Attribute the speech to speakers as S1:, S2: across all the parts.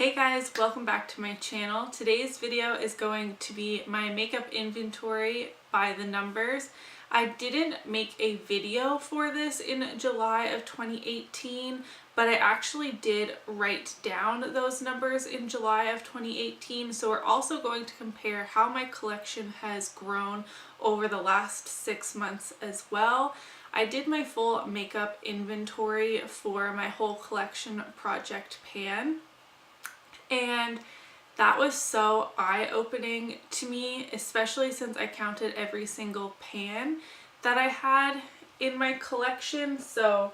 S1: Hey guys, welcome back to my channel. Today's video is going to be my makeup inventory by the numbers. I didn't make a video for this in July of 2018, but I actually did write down those numbers in July of 2018. So we're also going to compare how my collection has grown over the last 6 months as well. I did my full makeup inventory for my whole collection project pan. And that was so eye-opening to me, especially since I counted every single pan that I had in my collection. So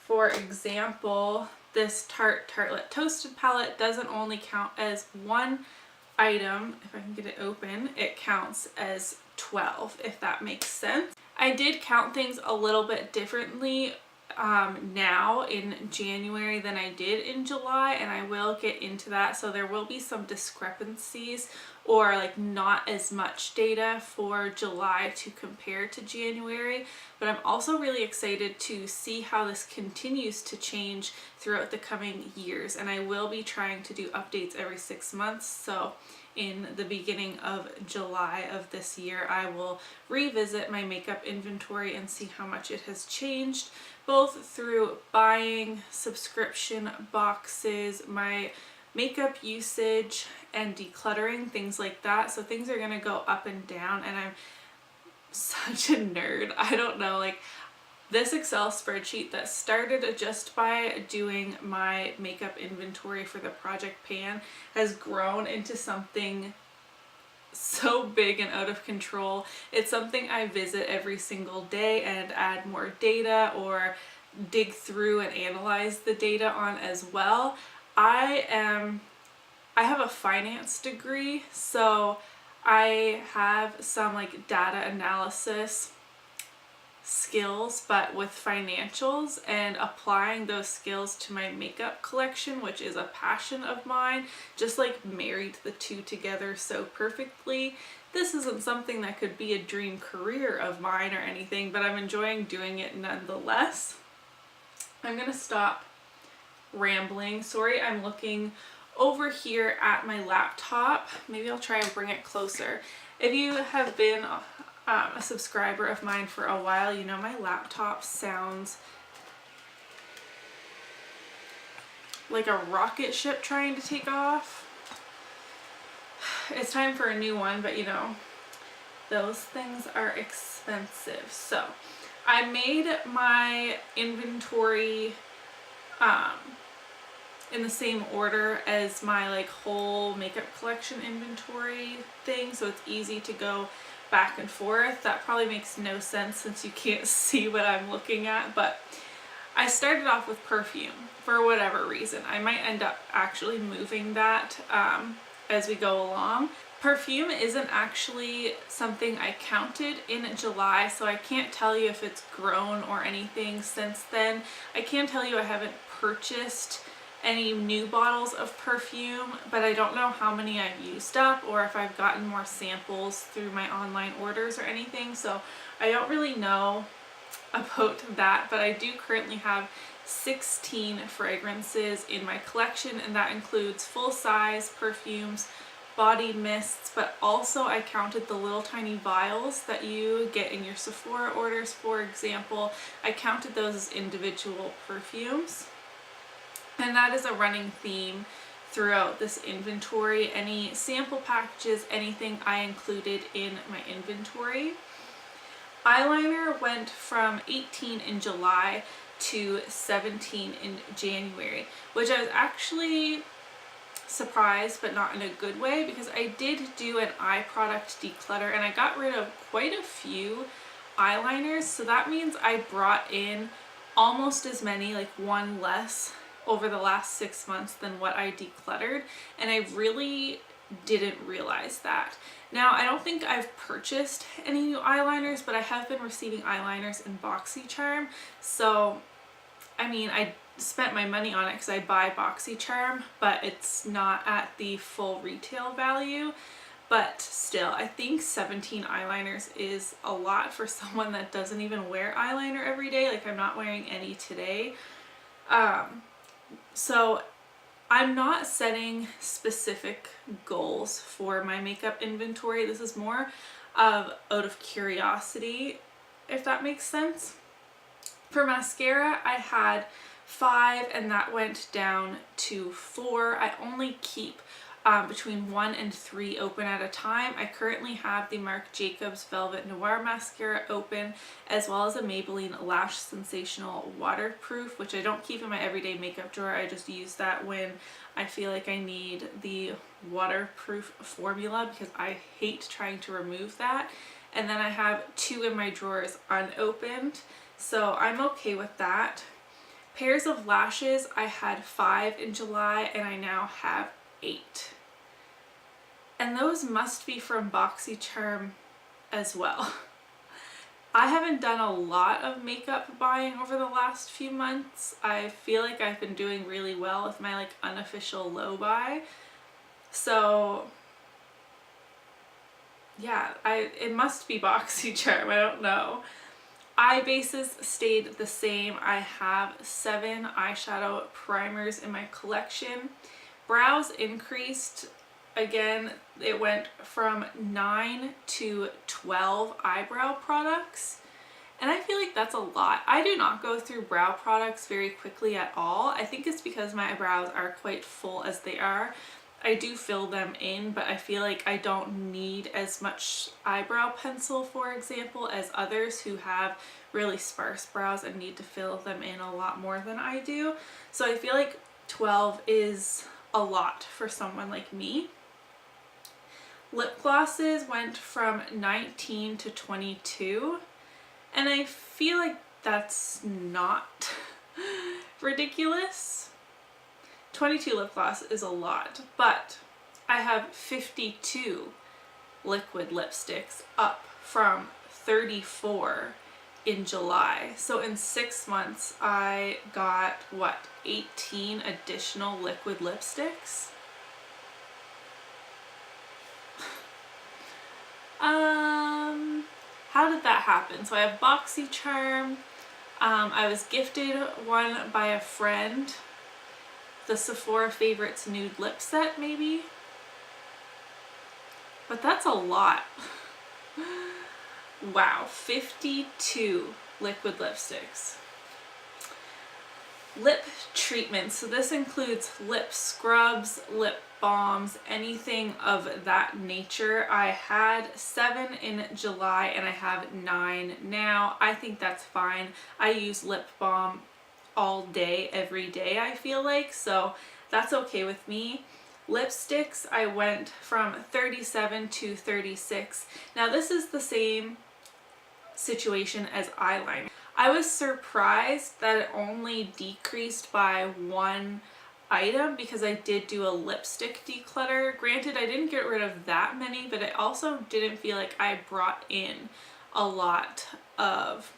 S1: for example, this Tartelette Toasted palette doesn't only count as one item. If I can get it open, it counts as 12, if that makes sense. I did count things a little bit differently now in January than I did in July, and I will get into that. So there will be some discrepancies or like not as much data for July to compare to January, but I'm also really excited to see how this continues to change throughout the coming years, and I will be trying to do updates every 6 months. So in the beginning of July of this year, I will revisit my makeup inventory and see how much it has changed, both through buying, subscription boxes, my makeup usage, and decluttering, things like that. So things are going to go up and down, and I'm such a nerd. I don't know, like this Excel spreadsheet that started just by doing my makeup inventory for the project pan has grown into something so big and out of control. It's something I visit every single day and add more data or dig through and analyze the data on as well. I have a finance degree, so I have some like data analysis skills, but with financials, and applying those skills to my makeup collection, which is a passion of mine, just like married the two together so perfectly. This isn't something that could be a dream career of mine or anything, but I'm enjoying doing it nonetheless. I'm gonna stop rambling. Sorry, I'm looking over here at my laptop. Maybe I'll try and bring it closer. If you have been a subscriber of mine for a while, you know my laptop sounds like a rocket ship trying to take off. It's time for a new one, but you know, those things are expensive. So I made my inventory in the same order as my like whole makeup collection inventory thing, so it's easy to go back and forth. That probably makes no sense since you can't see what I'm looking at, but I started off with perfume for whatever reason. I might end up actually moving that as we go along. Perfume isn't actually something I counted in July, so I can't tell you if it's grown or anything since then. I can tell you I haven't purchased any new bottles of perfume, but I don't know how many I've used up or if I've gotten more samples through my online orders or anything, so I don't really know about that. But I do currently have 16 fragrances in my collection, and that includes full-size perfumes, body mists, but also I counted the little tiny vials that you get in your Sephora orders, for example. I counted those as individual perfumes. And that is a running theme throughout this inventory. Any sample packages, anything I included in my inventory. Eyeliner went from 18 in July to 17 in January, which I was actually surprised, but not in a good way, because I did do an eye product declutter and I got rid of quite a few eyeliners. So that means I brought in almost as many, like one less, over the last 6 months than what I decluttered, and I really didn't realize that. Now, I don't think I've purchased any new eyeliners, but I have been receiving eyeliners in BoxyCharm. So I mean, I spent my money on it because I buy BoxyCharm, but it's not at the full retail value. But still, I think 17 eyeliners is a lot for someone that doesn't even wear eyeliner every day. Like, I'm not wearing any today. So I'm not setting specific goals for my makeup inventory. This is more of out of curiosity, if that makes sense. For mascara, I had 5 and that went down to 4. I only keep between 1 and 3 open at a time. I currently have the Marc Jacobs Velvet Noir mascara open, as well as a Maybelline Lash Sensational Waterproof, which I don't keep in my everyday makeup drawer. I just use that when I feel like I need the waterproof formula, because I hate trying to remove that. And then I have 2 in my drawers unopened, so I'm okay with that. Pairs of lashes, I had 5 in July and I now have 8. And those must be from BoxyCharm as well. I haven't done a lot of makeup buying over the last few months. I feel like I've been doing really well with my like unofficial low buy. So yeah, it must be BoxyCharm, I don't know. Eye bases stayed the same. I have 7 eyeshadow primers in my collection. Brows increased. Again, it went from 9 to 12 eyebrow products. And I feel like that's a lot. I do not go through brow products very quickly at all. I think it's because my eyebrows are quite full as they are. I do fill them in, but I feel like I don't need as much eyebrow pencil, for example, as others who have really sparse brows and need to fill them in a lot more than I do. So I feel like 12 is a lot for someone like me. Lip glosses went from 19 to 22, and I feel like that's not ridiculous. 22 lip gloss is a lot, but I have 52 liquid lipsticks, up from 34 in July. So in 6 months I got, what, 18 additional liquid lipsticks? How did that happen? So I have BoxyCharm. I was gifted one by a friend. The Sephora Favorites Nude Lip Set, maybe? But that's a lot. Wow, 52 liquid lipsticks. Lip treatments. So this includes lip scrubs, lip balms, anything of that nature. I had 7 in July and I have 9 now. I think that's fine. I use lip balm all day, every day, I feel like, so that's okay with me. Lipsticks, I went from 37 to 36. Now this is the same situation as eyeliner. I was surprised that it only decreased by 1 item, because I did do a lipstick declutter. Granted, I didn't get rid of that many, but I also didn't feel like I brought in a lot of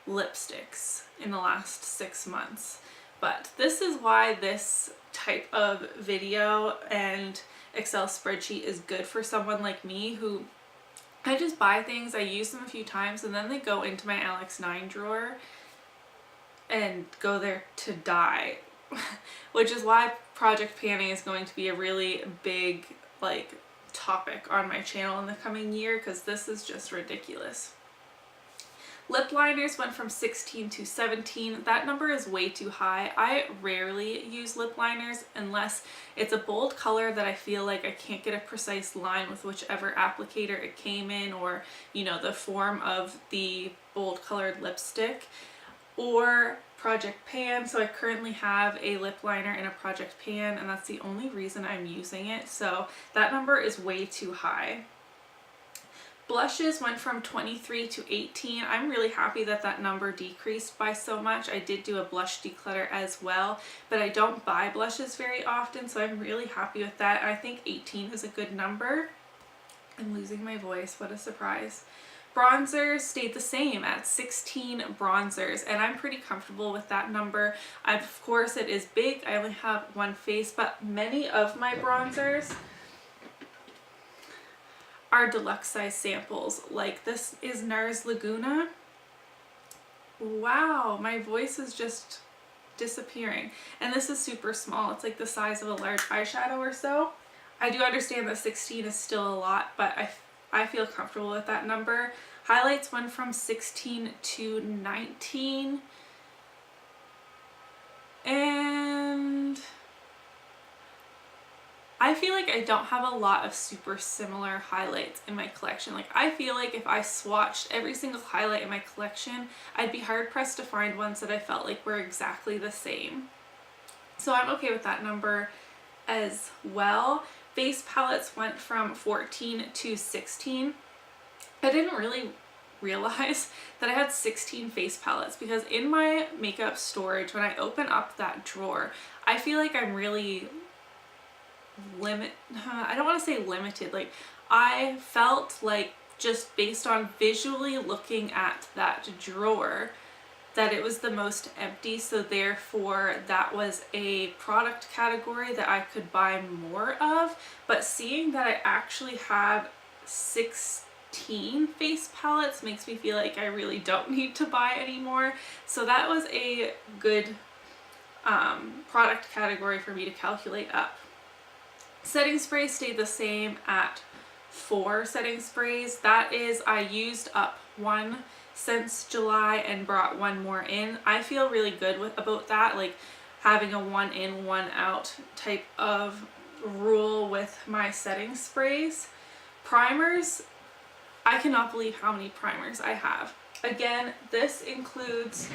S1: lipsticks in the last 6 months. But this is why this type of video and Excel spreadsheet is good for someone like me, who I just buy things, I use them a few times, and then they go into my LX9 drawer and go there to die. Which is why project panning is going to be a really big like topic on my channel in the coming year, because this is just ridiculous. Lip liners went from 16 to 17. That number is way too high. I rarely use lip liners unless it's a bold color that I feel like I can't get a precise line with whichever applicator it came in, or, you know, the form of the bold colored lipstick, or Project Pan. So I currently have a lip liner in a Project Pan, and that's the only reason I'm using it. So that number is way too high. Blushes went from 23 to 18. I'm really happy that that number decreased by so much. I did do a blush declutter as well, but I don't buy blushes very often, so I'm really happy with that. I think 18 is a good number. I'm losing my voice, what a surprise. Bronzers stayed the same at 16 bronzers, and I'm pretty comfortable with that number. Of course, it is big. I only have one face, but many of my bronzers are deluxe size samples. Like this is NARS Laguna. Wow, my voice is just disappearing. And this is super small. It's like the size of a large eyeshadow or so. I do understand that 16 is still a lot, but I feel comfortable with that number. Highlights went from 16 to 19. And I feel like I don't have a lot of super similar highlights in my collection. Like, I feel like if I swatched every single highlight in my collection, I'd be hard pressed to find ones that I felt like were exactly the same. So I'm okay with that number as well. Face palettes went from 14 to 16. I didn't really realize that I had 16 face palettes because in my makeup storage, when I open up that drawer, I feel like I'm really I don't want to say limited. Like, I felt like just based on visually looking at that drawer that it was the most empty, so therefore that was a product category that I could buy more of. But seeing that I actually had 16 face palettes makes me feel like I really don't need to buy anymore. So that was a good product category for me to calculate up. Setting spray stayed the same at 4 setting sprays. That is, I used up one since July and brought one more in. I feel really good about that, like having a 1 in, 1 out type of rule with my setting sprays. Primers, I cannot believe how many primers I have. Again, this includes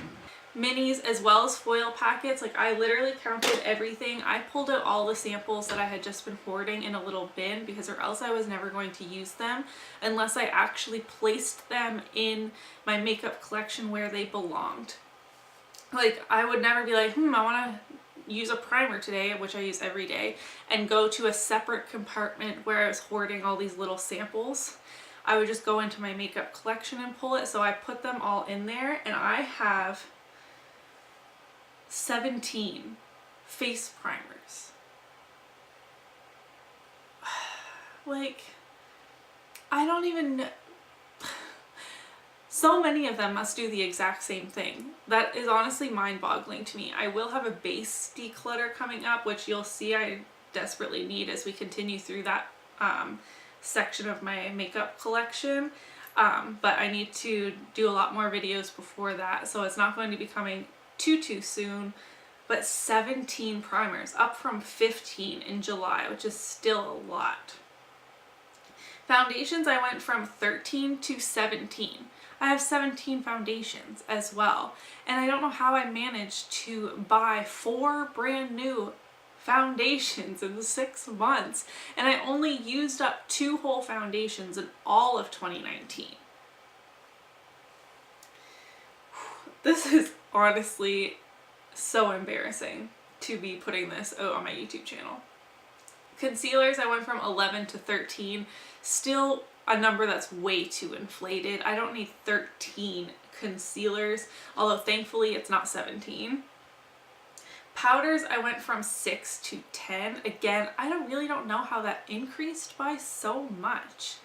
S1: minis as well as foil packets. Like, I literally counted everything. I pulled out all the samples that I had just been hoarding in a little bin, because or else I was never going to use them unless I actually placed them in my makeup collection where they belonged. Like, I would never be like, I want to use a primer today, which I use every day, and go to a separate compartment where I was hoarding all these little samples. I would just go into my makeup collection and pull it. So I put them all in there, and I have 17 face primers. Like, I don't even know. So many of them must do the exact same thing. That is honestly mind-boggling to me. I will have a base declutter coming up, which you'll see I desperately need as we continue through that section of my makeup collection. But I need to do a lot more videos before that, so it's not going to be coming too soon. But 17 primers, up from 15 in July, which is still a lot. Foundations, I went from 13 to 17. I have 17 foundations as well, and I don't know how I managed to buy 4 brand new foundations in 6 months, and I only used up 2 whole foundations in all of 2019. This is honestly so embarrassing to be putting this out on my YouTube channel. Concealers, I went from 11 to 13. Still a number that's way too inflated. I don't need 13 concealers, although thankfully it's not 17. Powders, I went from 6 to 10. Again, I really don't know how that increased by so much.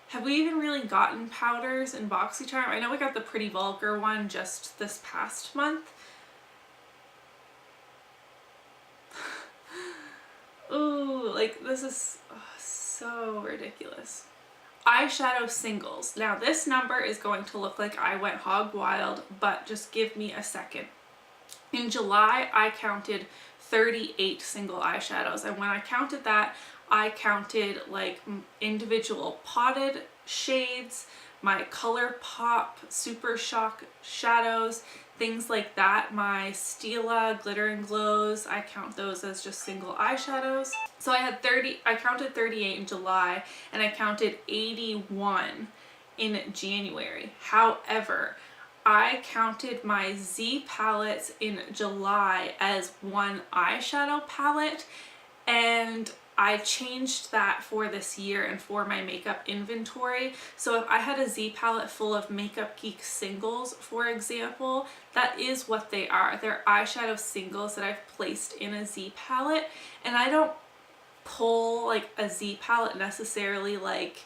S1: Have we even really gotten powders in BoxyCharm? I know we got the Pretty Vulgar one just this past month. Ooh, like, this is so ridiculous. Eyeshadow singles. Now this number is going to look like I went hog wild, but just give me a second. In July, I counted 38 single eyeshadows, and when I counted that, I counted like individual potted shades, my ColourPop Super Shock shadows, things like that. My Stila Glitter and Glows, I count those as just single eyeshadows. So I counted 38 in July, and I counted 81 in January. However, I counted my Z palettes in July as one eyeshadow palette, and I changed that for this year and for my makeup inventory. So if I had a Z palette full of Makeup Geek singles, for example, that is what they are. They're eyeshadow singles that I've placed in a Z palette, and I don't pull like a Z palette necessarily like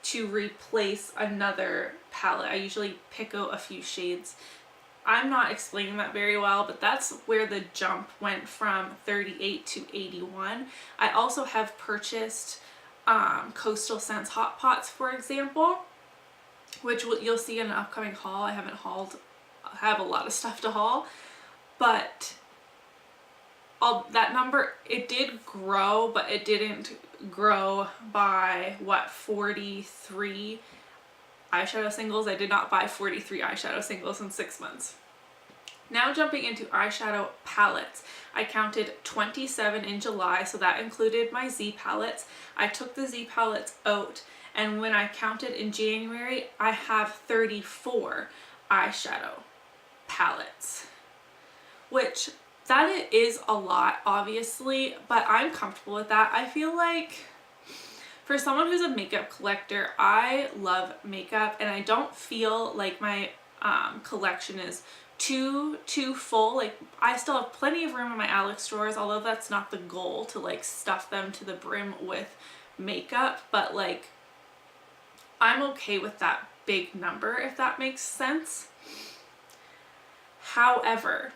S1: to replace another palette. I usually pick out a few shades I'm not explaining that very well, but that's where the jump went from 38 to 81. I also have purchased Coastal Scents Hot Pots, for example, which you'll see in an upcoming haul. I haven't hauled, I have a lot of stuff to haul, but that number, it did grow, but it didn't grow by what, 43 eyeshadow singles. I did not buy 43 eyeshadow singles in 6 months. Now jumping into eyeshadow palettes, I counted 27 in July, so that included my Z palettes. I took the Z palettes out, and when I counted in January, I have 34 eyeshadow palettes, which that is a lot, obviously, but I'm comfortable with that. I feel like for someone who's a makeup collector, I love makeup, and I don't feel like my collection is too full. Like, I still have plenty of room in my Alex drawers, although that's not the goal to like stuff them to the brim with makeup, but like I'm okay with that big number, if that makes sense. However,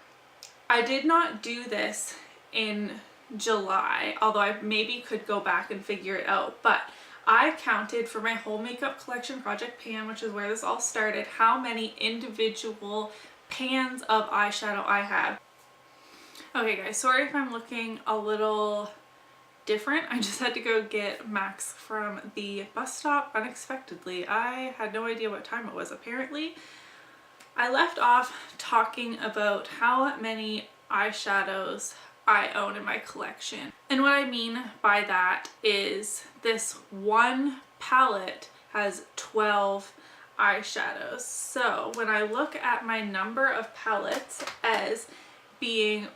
S1: I did not do this in July, although I maybe could go back and figure it out, but I counted for my whole makeup collection, Project Pan, which is where this all started, how many individual pans of eyeshadow I have. Okay guys, sorry if I'm looking a little different. I just had to go get Max from the bus stop unexpectedly. I had no idea what time it was. Apparently, I left off talking about how many eyeshadows I own in my collection. And what I mean by that is this one palette has 12 eyeshadows. So when I look at my number of palettes as being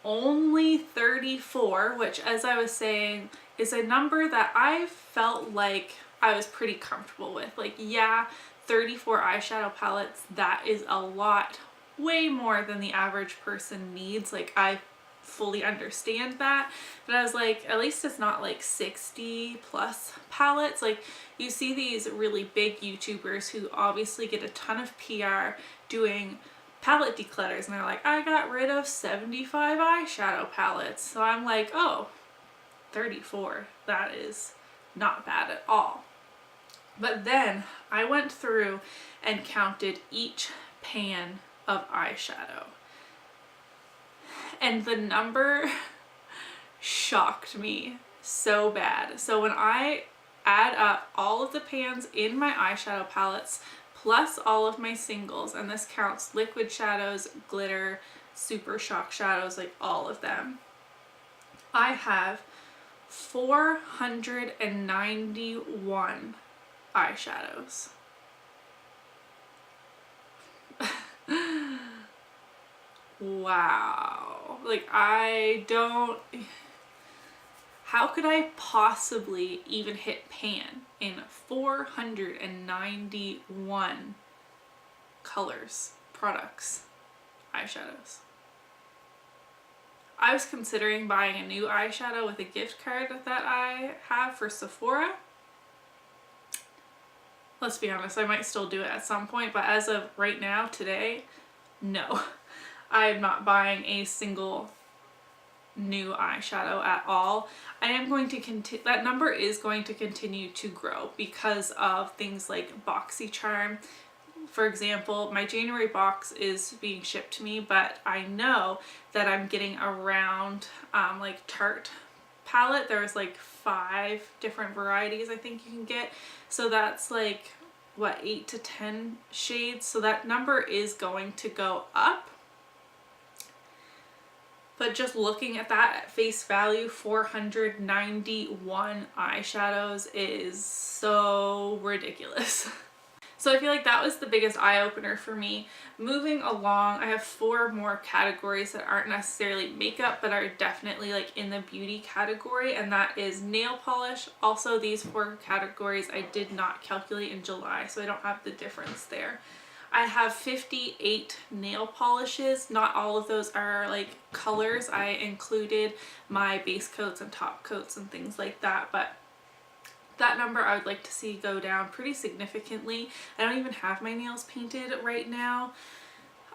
S1: only 34, which, as I was saying, is a number that I felt like I was pretty comfortable with. Like, yeah, 34 eyeshadow palettes, that is a lot, way more than the average person needs. Like, I fully understand that, but I was like, at least it's not like 60 plus palettes. Like, you see these really big YouTubers who obviously get a ton of PR doing palette declutters, and they're like, I got rid of 75 eyeshadow palettes. So I'm like, oh, 34, that is not bad at all. But then I went through and counted each pan of eyeshadow, and the number shocked me so bad. So when I add up all of the pans in my eyeshadow palettes plus all of my singles, and this counts liquid shadows, glitter, super shock shadows, like all of them, I have 491 eyeshadows. Wow. Like, how could I possibly even hit pan in 491 colors, products, eyeshadows? I was considering buying a new eyeshadow with a gift card that I have for Sephora. Let's be honest, I might still do it at some point, but as of right now, today, no. I'm not buying a single new eyeshadow at all. I am going to continue, that number is going to continue to grow because of things like BoxyCharm. For example, my January box is being shipped to me, but I know that I'm getting around like Tarte palette. There's like 5 different varieties I think you can get. So that's like, what, 8 to 10 shades. So that number is going to go up. But just looking at that at face value, 491 eyeshadows is so ridiculous. So I feel like that was the biggest eye-opener for me. Moving along, I have 4 more categories that aren't necessarily makeup, but are definitely like in the beauty category, and that is nail polish. Also, these 4 categories I did not calculate in July, so I don't have the difference there. I have 58 nail polishes. Not all of those are like colors. I included my base coats and top coats and things like that, but that number I would like to see go down pretty significantly. I don't even have my nails painted right now.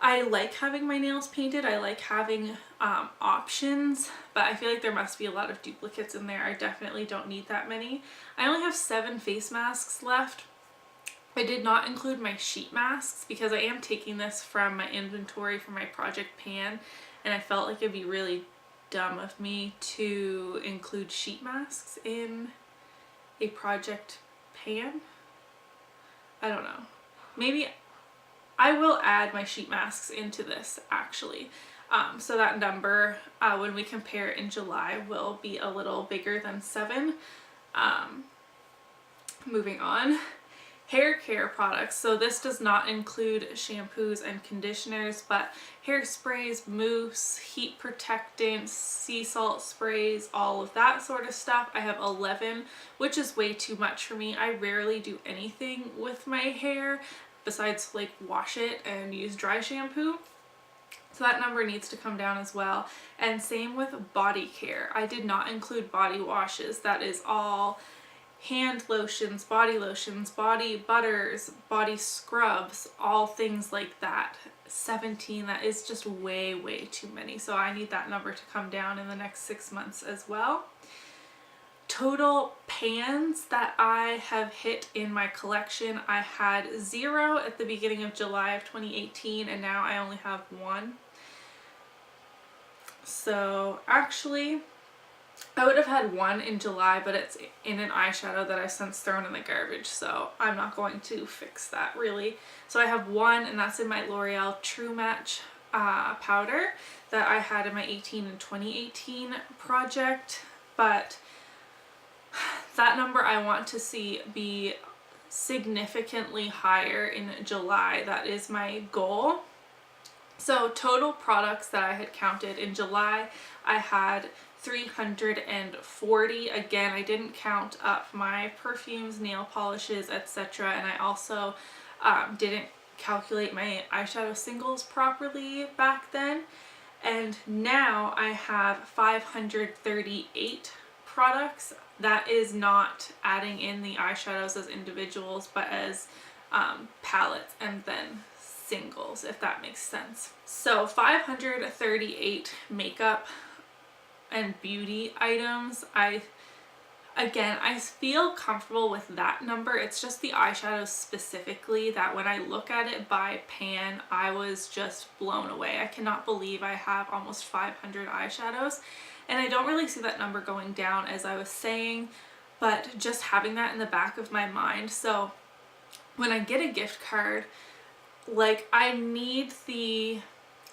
S1: I like having my nails painted. I like having options, but I feel like there must be a lot of duplicates in there. I definitely don't need that many. I only have 7 face masks left. I did not include my sheet masks because I am taking this from my inventory for my project pan, and I felt like it'd be really dumb of me to include sheet masks in a project pan. I don't know. Maybe I will add my sheet masks into this actually. So that number, when we compare in July, will be a little bigger than 7. Moving on. Hair care products. So this does not include shampoos and conditioners, but hairsprays, mousse, heat protectants, sea salt sprays, all of that sort of stuff. I have 11, which is way too much for me. I rarely do anything with my hair besides like wash it and use dry shampoo. So that number needs to come down as well. And same with body care. I did not include body washes. That is all hand lotions, body butters, body scrubs, all things like that. 17, that is just way too many. So I need that number to come down in the next 6 months as well. Total pans that I have hit in my collection, I had 0 at the beginning of July of 2018, and now I only have 1. So actually, I would have had 1 in July, but it's in an eyeshadow that I've since thrown in the garbage, so I'm not going to fix that really. So I have 1, and that's in my L'Oreal True Match powder that I had in my 18 and 2018 project, but that number I want to see be significantly higher in July. That is my goal. So total products that I had counted in July, I had 340. Again, I didn't count up my perfumes, nail polishes, etc. And I also didn't calculate my eyeshadow singles properly back then. And now I have 538 products. That is not adding in the eyeshadows as individuals, but as palettes and then singles, if that makes sense. So 538 makeup and beauty items. I feel comfortable with that number. It's just the eyeshadows specifically that when I look at it by pan, I was just blown away. I cannot believe I have almost 500 eyeshadows, and I don't really see that number going down, as I was saying, but just having that in the back of my mind. So when I get a gift card, like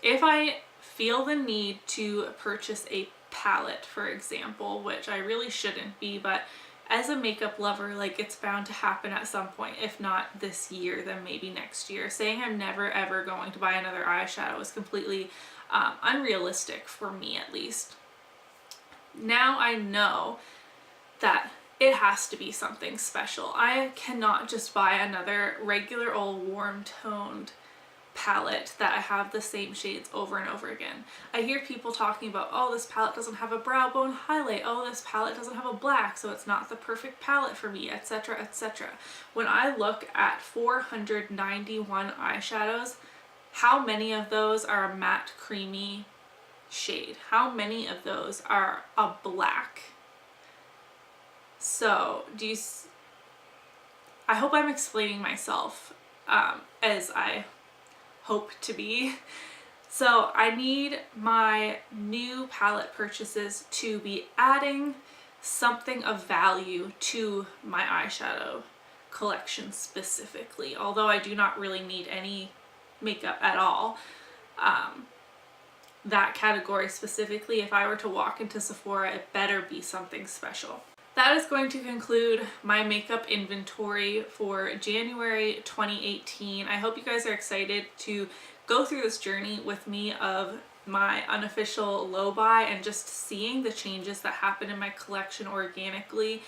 S1: if I feel the need to purchase a palette, for example, which I really shouldn't be, but as a makeup lover, like, it's bound to happen at some point. If not this year, then maybe next year. Saying I'm never ever going to buy another eyeshadow is completely unrealistic for me, at least. Now I know that it has to be something special. I cannot just buy another regular old warm toned palette that I have the same shades over and over again. I hear people talking about, oh, this palette doesn't have a brow bone highlight, oh, this palette doesn't have a black, so it's not the perfect palette for me, etc, etc. When I look at 491 eyeshadows, how many of those are a matte creamy shade? How many of those are a black? So I hope I'm explaining myself as I hope to be. So I need my new palette purchases to be adding something of value to my eyeshadow collection specifically, although I do not really need any makeup at all. That category specifically, if I were to walk into Sephora, it better be something special. That is going to conclude my makeup inventory for January 2018. I hope you guys are excited to go through this journey with me of my unofficial low buy and just seeing the changes that happen in my collection organically,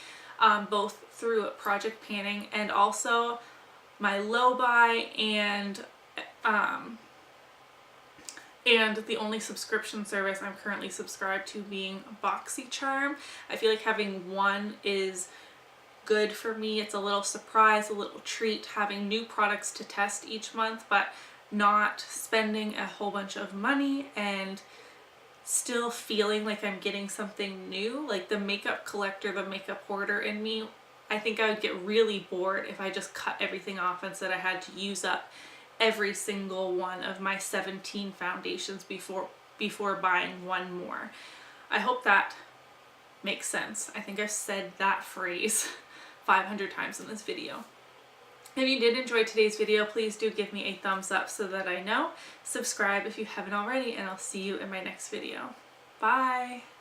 S1: both through project panning and also my low buy and the only subscription service I'm currently subscribed to being BoxyCharm. I feel like having one is good for me. It's a little surprise, a little treat, having new products to test each month, but not spending a whole bunch of money and still feeling like I'm getting something new. Like the makeup collector, the makeup hoarder in me, I think I would get really bored if I just cut everything off and said I had to use up every single one of my 17 foundations before buying one more. I hope that makes sense. I think I've said that phrase 500 times in this video. If you did enjoy today's video, please do give me a thumbs up so that I know. Subscribe if you haven't already, and I'll see you in my next video. Bye!